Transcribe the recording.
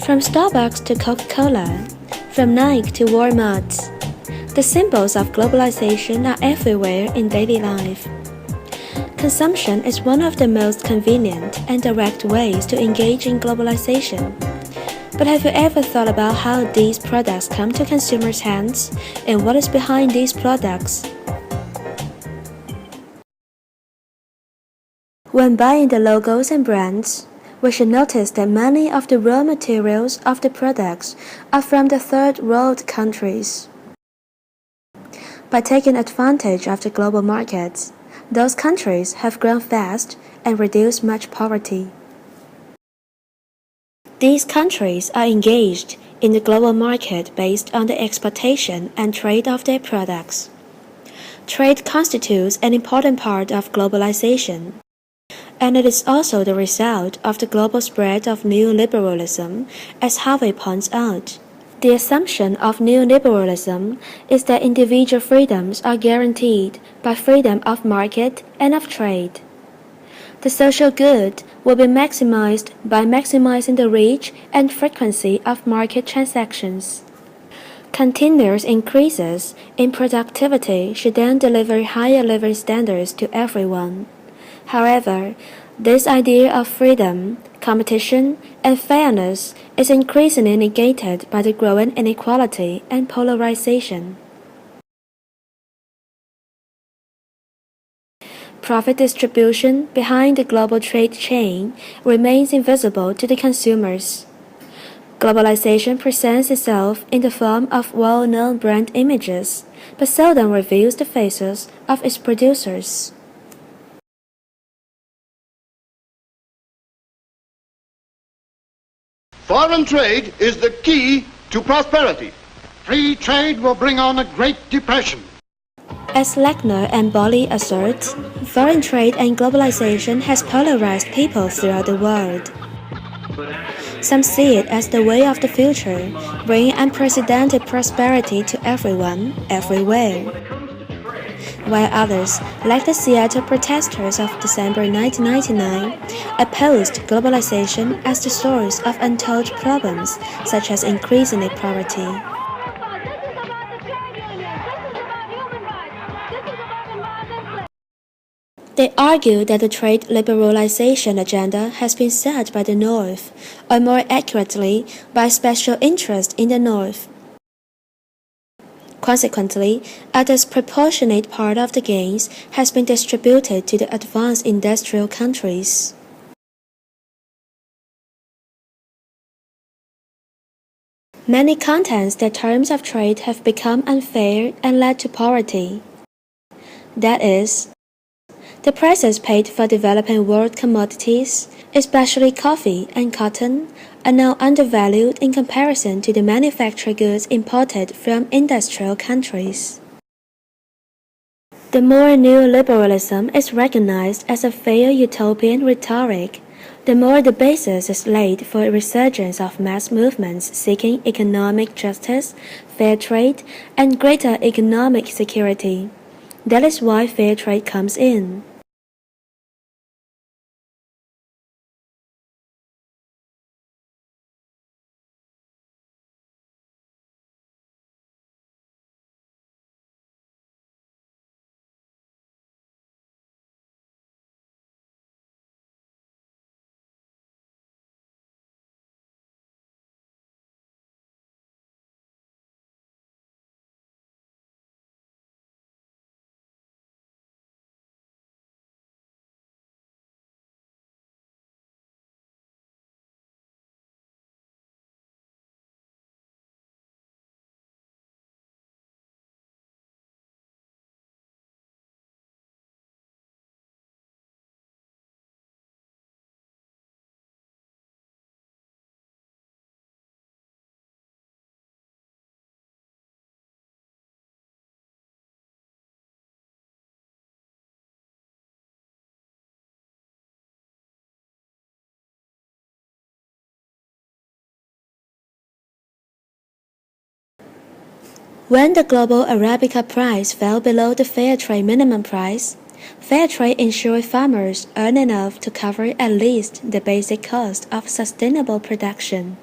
From Starbucks to Coca-Cola, from Nike to Walmart, the symbols of globalization are everywhere in daily life. Consumption is one of the most convenient and direct ways to engage in globalization. But have you ever thought about how these products come to consumers' hands and what is behind these products? When buying the logos and brands, we should notice that many of the raw materials of the products are from the third world countries. By taking advantage of the global markets, those countries have grown fast and reduced much poverty. These countries are engaged in the global market based on the exportation and trade of their products. Trade constitutes an important part of globalization, and it is also the result of the global spread of neoliberalism, as Harvey points out. The assumption of neoliberalism is that individual freedoms are guaranteed by freedom of market and of trade. The social good will be maximized by maximizing the reach and frequency of market transactions. Continuous increases in productivity should then deliver higher living standards to everyone. However, this idea of freedom, competition, and fairness is increasingly negated by the growing inequality and polarization. Profit distribution behind the global trade chain remains invisible to the consumers. Globalization presents itself in the form of well-known brand images, but seldom reveals the faces of its producers. Foreign trade is the key to prosperity. Free trade will bring on a Great Depression. As Lechner and Bolly assert, foreign trade and globalization has polarized people throughout the world. Some see it as the way of the future, bringing unprecedented prosperity to everyone, everywhere. While others, like the Seattle protesters of December 1999, opposed globalization as the source of untold problems such as increasing poverty. They argue that the trade liberalization agenda has been set by the North, or more accurately, by special interests in the North. Consequently, a disproportionate part of the gains has been distributed to the advanced industrial countries. Many contest that terms of trade have become unfair and led to poverty. That is, the prices paid for developing world commodities, especially coffee and cotton, are now undervalued in comparison to the manufactured goods imported from industrial countries. The more neoliberalism is recognized as a fair utopian rhetoric, the more the basis is laid for a resurgence of mass movements seeking economic justice, fair trade, and greater economic security. That is why fair trade comes in. When the global Arabica price fell below the fair trade minimum price, fair trade ensured farmers earn enough to cover at least the basic cost of sustainable production.